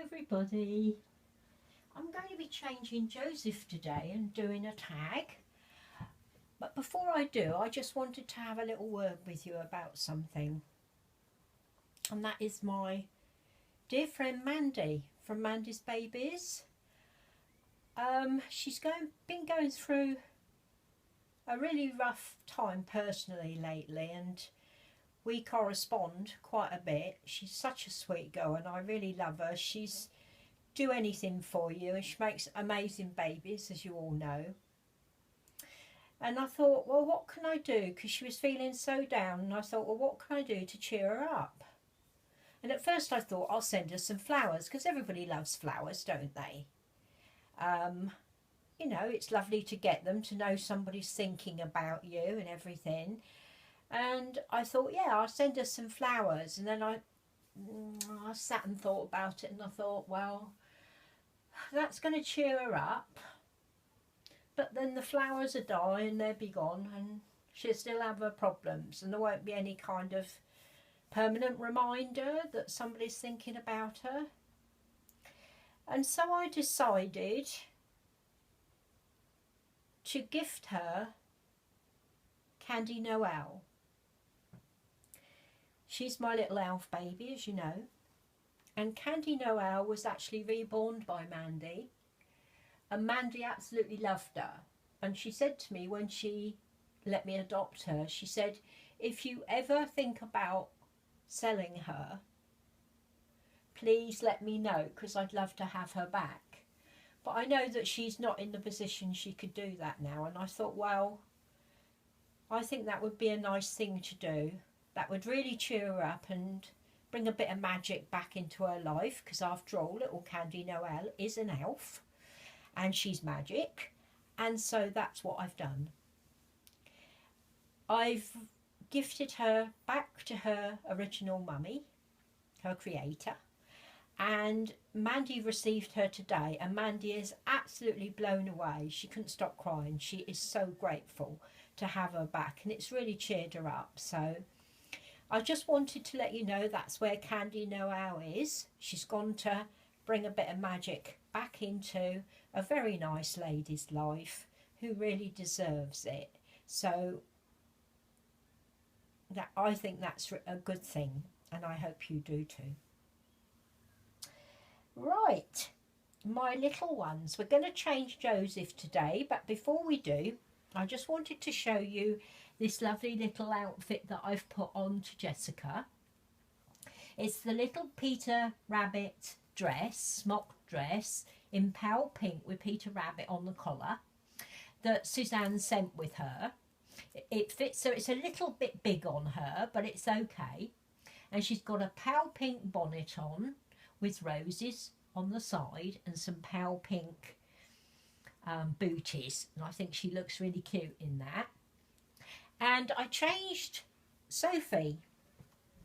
everybody. I'm going to be changing Joseph today and doing a tag. But before I do, I just wanted to have a little word with you about something. And that is my dear friend Mandy from Mandy's Babies. She's been going through a really rough time personally lately, and we correspond quite a bit. She's such a sweet girl and I really love her. She's do anything for you, and she makes amazing babies, as you all know. And I thought, well, what can I do? Because she was feeling so down, and I thought, well, what can I do to cheer her up? And at first I thought I'll send her some flowers, because everybody loves flowers, don't they? You know, it's lovely to get them, to know somebody's thinking about you and everything. And I thought, yeah, I'll send her some flowers. And then I sat and thought about it, and I thought, well, that's going to cheer her up. But then the flowers are dying, they'll be gone, and she'll still have her problems, and there won't be any kind of permanent reminder that somebody's thinking about her. And so I decided to gift her Candy Noel. She's my little elf baby, as you know. And Candy Noel was actually reborn by Mandy. And Mandy absolutely loved her. And she said to me when she let me adopt her, she said, if you ever think about selling her, please let me know, because I'd love to have her back. But I know that she's not in the position she could do that now. And I thought, well, I think that would be a nice thing to do. That would really cheer her up and bring a bit of magic back into her life, because after all, little Candy Noel is an elf and she's magic. And so that's what I've done. I've gifted her back to her original mummy, her creator, and Mandy received her today, and Mandy is absolutely blown away. She couldn't stop crying. She is so grateful to have her back, and it's really cheered her up. So I just wanted to let you know that's where Candy Noel is. She's gone to bring a bit of magic back into a very nice lady's life who really deserves it. So that, I think that's a good thing, and I hope you do too. Right, my little ones, we're going to change Joseph today, but before we do, I just wanted to show you this lovely little outfit that I've put on to Jessica. It's the little Peter Rabbit dress, smock dress, in pale pink with Peter Rabbit on the collar that Suzanne sent with her. It fits, so it's a little bit big on her, but it's okay. And she's got a pale pink bonnet on with roses on the side and some pale pink booties, and I think she looks really cute in that. And I changed Sophie.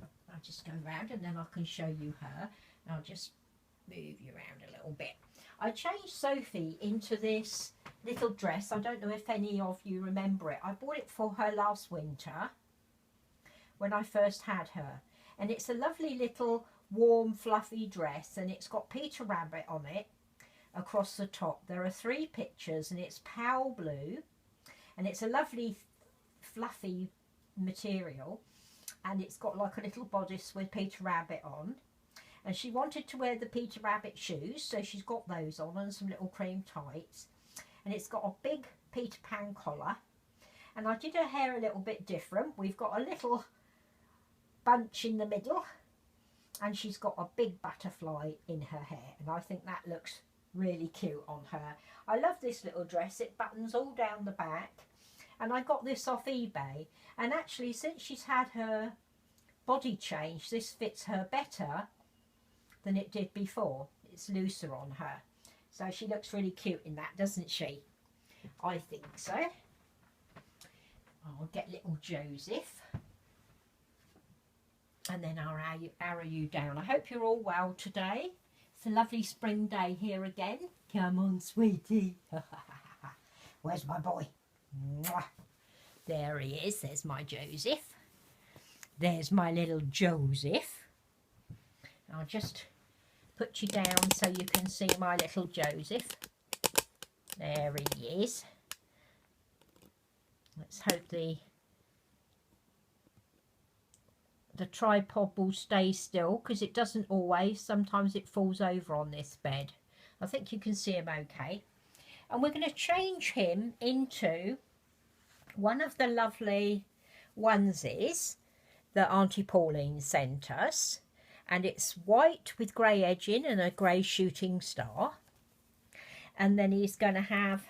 I'll just go around and then I can show you her. I'll just move you around a little bit. I changed Sophie into this little dress. I don't know if any of you remember it. I bought it for her last winter when I first had her, and it's a lovely little warm fluffy dress, and it's got Peter Rabbit on it across the top. There are 3 pictures, and it's pale blue, and it's a lovely fluffy material, and it's got like a little bodice with Peter Rabbit on. And she wanted to wear the Peter Rabbit shoes, so she's got those on, and some little cream tights, and it's got a big Peter Pan collar. And I did her hair a little bit different. We've got a little bunch in the middle, and she's got a big butterfly in her hair, and I think that looks really cute on her. I love this little dress. It buttons all down the back, and I got this off eBay, and actually since she's had her body change, this fits her better than it did before. It's looser on her, so she looks really cute in that, doesn't she? I think so. I'll get little Joseph, and then I'll arrow you down. I hope you're all well today. It's a lovely spring day here again. Come on, sweetie. Where's my boy? Mwah. There he is. There's my Joseph. There's my little Joseph. I'll just put you down so you can see my little Joseph. There he is. Let's hope the tripod will stay still, because it doesn't always. Sometimes it falls over on this bed. I think you can see him okay. And we're going to change him into one of the lovely onesies that Auntie Pauline sent us. And it's white with grey edging and a grey shooting star. And then he's going to have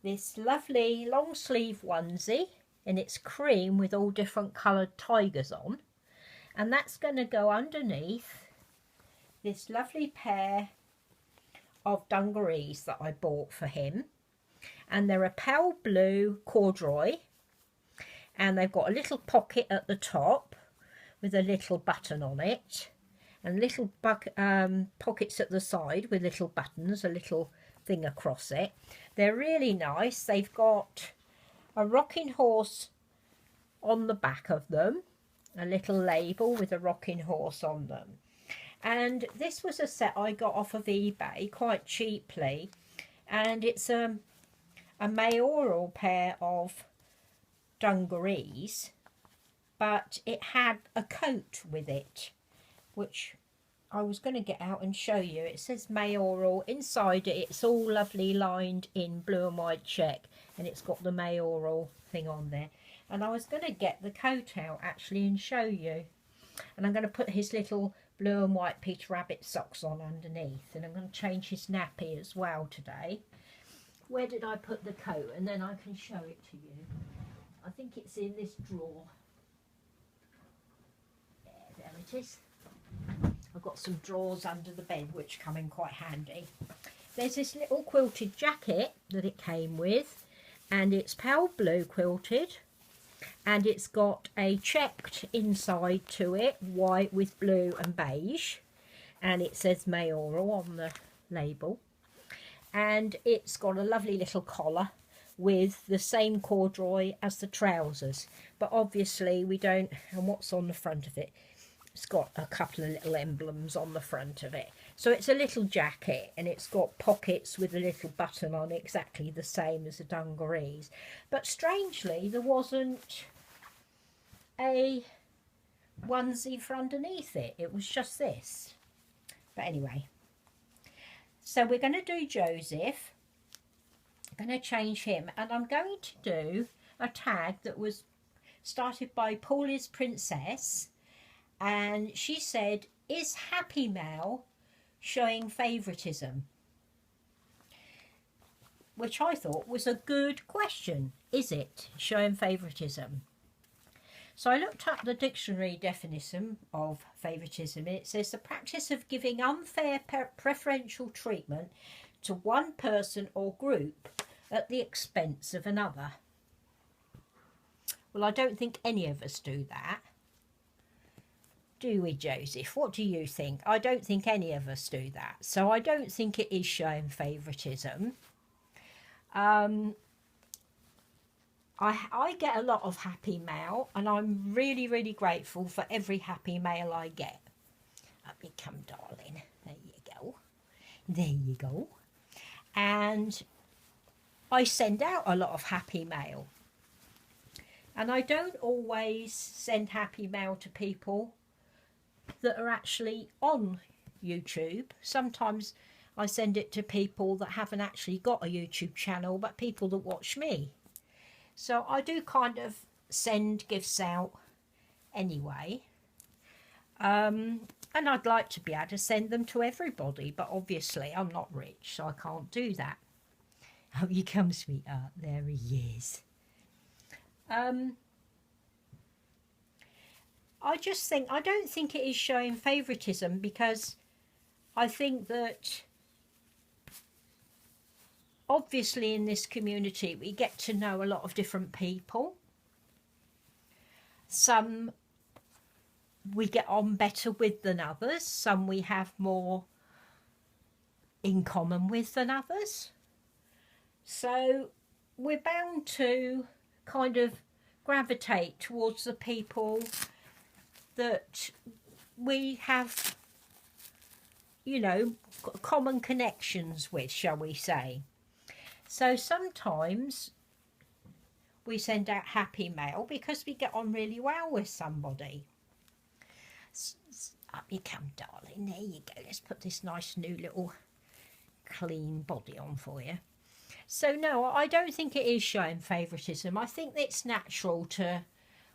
this lovely long sleeve onesie, and it's cream with all different coloured tigers on. And that's going to go underneath this lovely pair of dungarees that I bought for him. And they're a pale blue corduroy, and they've got a little pocket at the top with a little button on it, and little pockets at the side with little buttons, a little thing across it. They're really nice. They've got a rocking horse on the back of them, a little label with a rocking horse on them. And this was a set I got off of eBay quite cheaply, and it's a mayoral pair of dungarees, but it had a coat with it, which I was going to get out and show you. It says mayoral. Inside it, it's all lovely lined in blue and white check, and it's got the mayoral thing on there. And I was going to get the coat out actually and show you. And I'm going to put his little blue and white Peter Rabbit socks on underneath, and I'm going to change his nappy as well today. Where did I put the coat? And then I can show it to you. I think it's in this drawer. There it is. I've got some drawers under the bed which come in quite handy. There's this little quilted jacket that it came with, and it's pale blue quilted, and it's got a checked inside to it, white with blue and beige, and it says mayoral on the label. And it's got a lovely little collar with the same corduroy as the trousers, but obviously we don't. And what's on the front of it? It's got a couple of little emblems on the front of it. So it's a little jacket, and it's got pockets with a little button on it, exactly the same as the dungarees. But strangely, there wasn't a onesie for underneath it. It was just this. But anyway, so we're going to do Joseph. I'm going to change him, and I'm going to do a tag that was started by Paulie's Princess. And she said, is happy mail showing favouritism? Which I thought was a good question. Is it showing favouritism? So I looked up the dictionary definition of favouritism, and it says the practice of giving unfair preferential treatment to one person or group at the expense of another. Well, I don't think any of us do that. Do we, Joseph? What do you think? I don't think any of us do that. So I don't think it is showing favouritism. I get a lot of happy mail, and I'm really, really grateful for every happy mail I get. Up you come, darling. There you go. There you go. And I send out a lot of happy mail. And I don't always send happy mail to people that are actually on YouTube. Sometimes I send it to people that haven't actually got a YouTube channel, but people that watch me. So I do kind of send gifts out anyway. And I'd like to be able to send them to everybody, but obviously I'm not rich, so I can't do that. Oh, you come, sweetheart. There he is. I just think, I don't think it is showing favouritism, because I think that obviously in this community we get to know a lot of different people. Some we get on better with than others. Some we have more in common with than others. So we're bound to kind of gravitate towards the people that we have you know, common connections with, shall we say. So sometimes we send out happy mail because we get on really well with somebody. Up you come, darling. There you go. Let's put this nice new little clean body on for you. So no, I don't think it is showing favouritism. I think it's natural to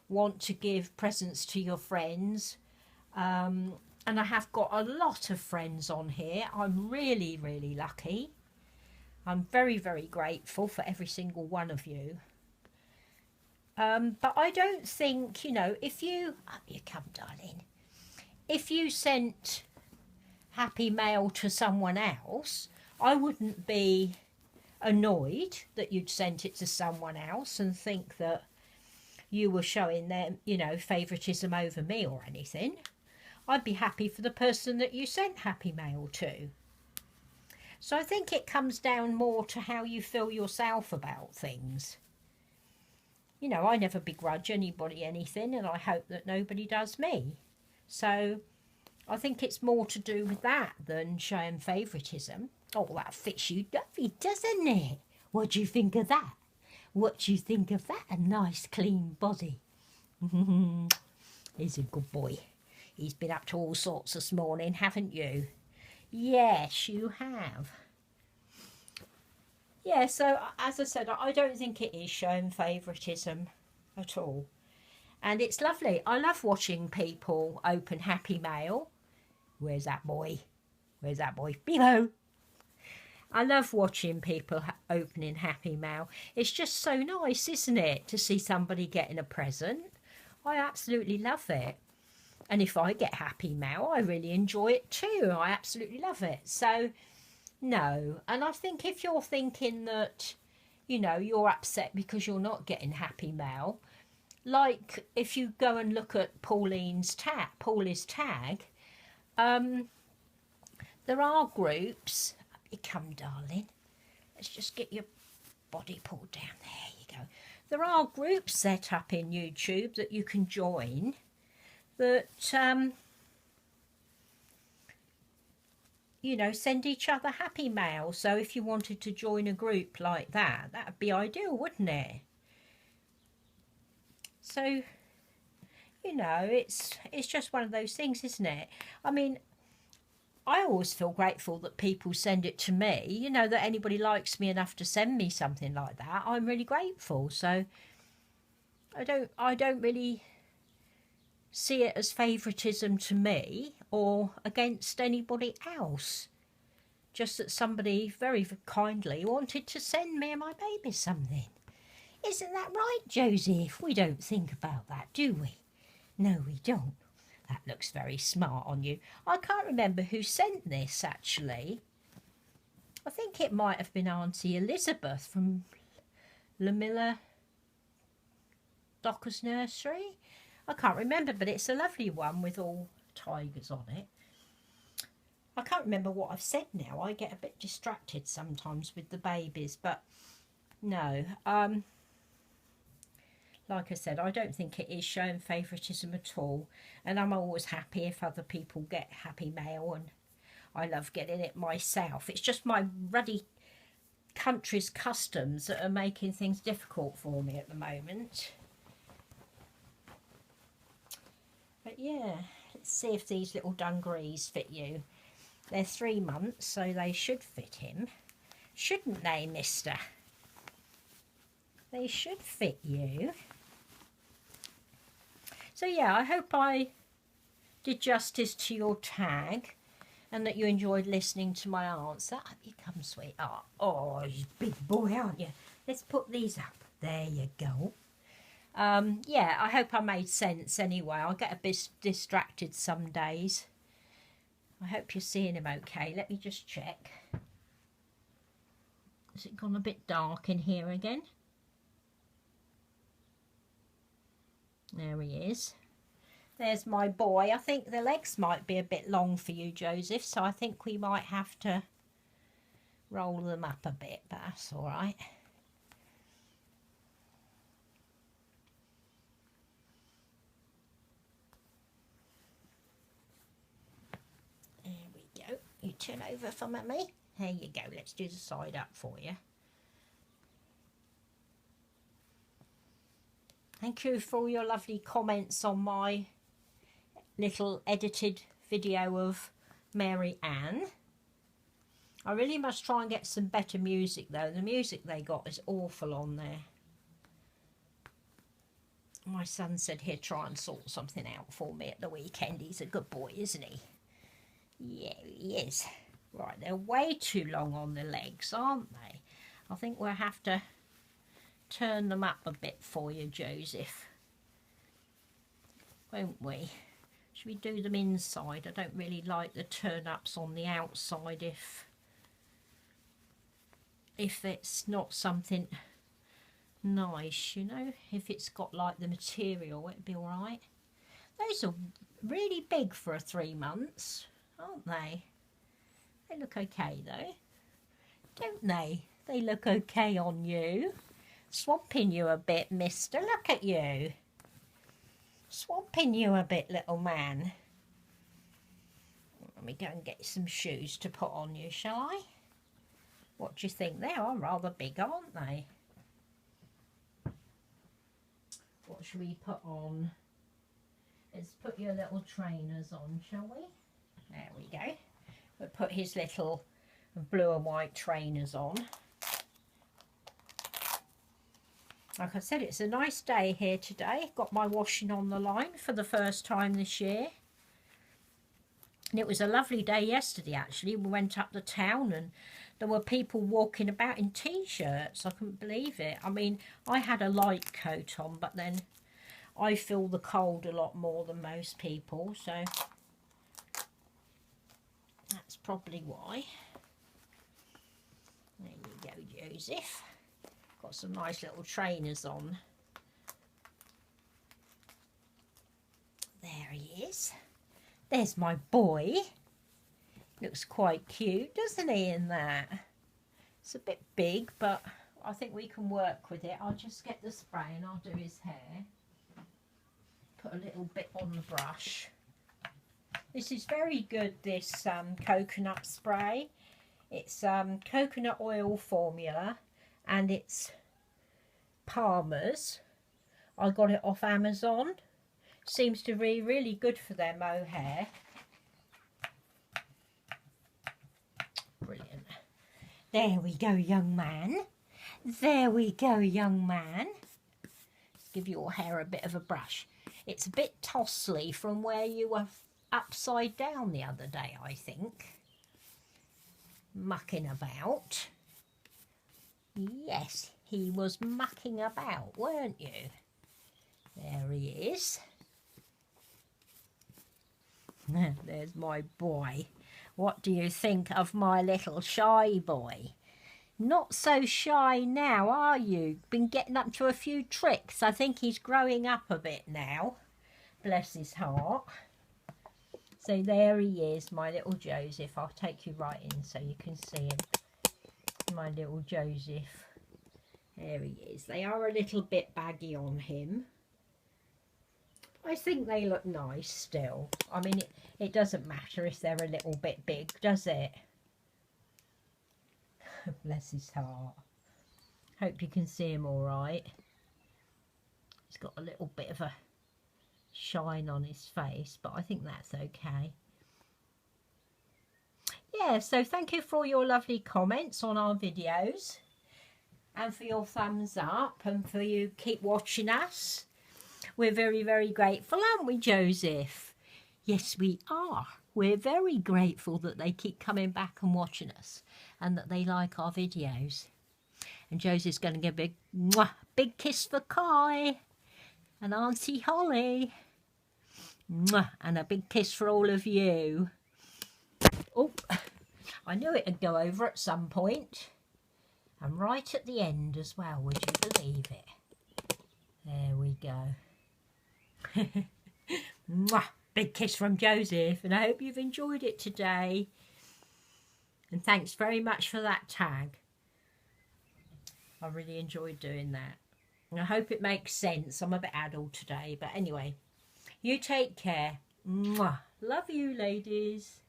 want to give presents to your friends. And I have got a lot of friends on here. I'm really, really lucky. I'm very, very grateful for every single one of you. But I don't think, you know, if you... Up you come, darling. If you sent happy mail to someone else, I wouldn't be annoyed that you'd sent it to someone else and think that you were showing them, you know, favouritism over me or anything. I'd be happy for the person that you sent happy mail to. So I think it comes down more to how you feel yourself about things. You know, I never begrudge anybody anything, and I hope that nobody does me. So I think it's more to do with that than showing favouritism. Oh, that fits you lovely, doesn't it? What do you think of that? What do you think of that? A nice clean body. He's a good boy. He's been up to all sorts this morning, haven't you? Yes, you have. Yeah, so as I said, I don't think it is showing favouritism at all. And it's lovely. I love watching people open happy mail. Where's that boy? Where's that boy? Below. I love watching people opening happy mail. It's just so nice, isn't it, to see somebody getting a present? I absolutely love it. And if I get happy mail, I really enjoy it too. I absolutely love it. So, no. And I think if you're thinking that, you know, you're upset because you're not getting happy mail, like if you go and look at Paulie's tag, there are groups. Up you come, darling. Let's just get your body pulled down. There you go. There are groups set up in YouTube that you can join that, you know, send each other happy mail. So if you wanted to join a group like that, that would be ideal, wouldn't it? So, you know, it's just one of those things, isn't it? I mean, I always feel grateful that people send it to me, you know, that anybody likes me enough to send me something like that. I'm really grateful. So I don't really see it as favouritism to me or against anybody else. Just that somebody very kindly wanted to send me and my baby something. Isn't that right, Joseph? We don't think about that, do we? No, we don't. That looks very smart on you. I can't remember who sent this, actually. I think it might have been Auntie Elizabeth from Lamilla Docker's Nursery. I can't remember, but it's a lovely one with all tigers on it. I can't remember what I've said now. I get a bit distracted sometimes with the babies, but no. Like I said, I don't think it is showing favouritism at all. And I'm always happy if other people get happy mail, and I love getting it myself. It's just my ruddy country's customs that are making things difficult for me at the moment. But yeah, let's see if these little dungarees fit you. They're 3 months, so they should fit him. Shouldn't they, mister? They should fit you. So yeah, I hope I did justice to your tag and that you enjoyed listening to my answer. Up you come, sweetheart. Oh, you're a big boy, aren't you? Let's put these up. There you go. Yeah, I hope I made sense anyway. I get a bit distracted some days. I hope you're seeing him okay. Let me just check. Has it gone a bit dark in here again? There he is. There's my boy. I think the legs might be a bit long for you, Joseph, so I think we might have to roll them up a bit, but that's all right. There we go. You turn over for Mummy. There you go. Let's do the side up for you. Thank you for all your lovely comments on my little edited video of Mary Ann. I really must try and get some better music though. The music they got is awful on there. My son said he'd try and sort something out for me at the weekend. He's a good boy, isn't he? Yeah, he is. Right, they're way too long on the legs, aren't they? I think we'll have to turn them up a bit for you, Joseph. Won't we? Should we do them inside? I don't really like the turn-ups on the outside if it's not something nice, you know. If it's got like the material, it'd be alright. Those are really big for a 3 months, aren't they? They look okay though, don't they? They look okay on you. Swamping you a bit, mister. Look at you. Swamping you a bit, little man. Let me go and get some shoes to put on you, shall I? What do you think? They are rather big, aren't they? What should we put on? Let's put your little trainers on, shall we? There we go. We'll put his little blue and white trainers on. Like I said, it's a nice day here today. Got my washing on the line for the first time this year. And it was a lovely day yesterday, actually. We went up the town and there were people walking about in T-shirts. I couldn't believe it. I mean, I had a light coat on, but then I feel the cold a lot more than most people. So that's probably why. There you go, Joseph. Got some nice little trainers on. There he is. There's my boy. Looks quite cute, doesn't he, in that? It's a bit big, but I think we can work with it. I'll just get the spray and I'll do his hair. Put a little bit on the brush. This is very good, this coconut spray. It's coconut oil formula. And it's Palmer's. I got it off Amazon. Seems to be really good for their mohair. Brilliant. There we go, young man. There we go, young man. Give your hair a bit of a brush. It's a bit tossly from where you were upside down the other day, I think. Mucking about. Yes, he was mucking about, weren't you? There he is. There's my boy. What do you think of my little shy boy? Not so shy now, are you? Been getting up to a few tricks. I think he's growing up a bit now. Bless his heart. So there he is, my little Joseph. I'll take you right in so you can see him. My little Joseph. There he is. They are a little bit baggy on him. I think they look nice still. I mean, it doesn't matter if they're a little bit big, does it? Bless his heart. Hope you can see him all right. He's got a little bit of a shine on his face, but I think that's okay. Yeah, so thank you for all your lovely comments on our videos and for your thumbs up and for you keep watching us. We're very, very grateful, aren't we, Joseph? Yes, we are. We're very grateful that they keep coming back and watching us and that they like our videos. And Joseph's going to give a big, mwah, big kiss for Kai and Auntie Holly. Mwah, and a big kiss for all of you. Oh, I knew it'd go over at some point. And right at the end as well, would you believe it? There we go. Mwah, big kiss from Joseph, and I hope you've enjoyed it today. And thanks very much for that tag. I really enjoyed doing that. And I hope it makes sense. I'm a bit addled today, but anyway, you take care. Mwah. Love you, ladies.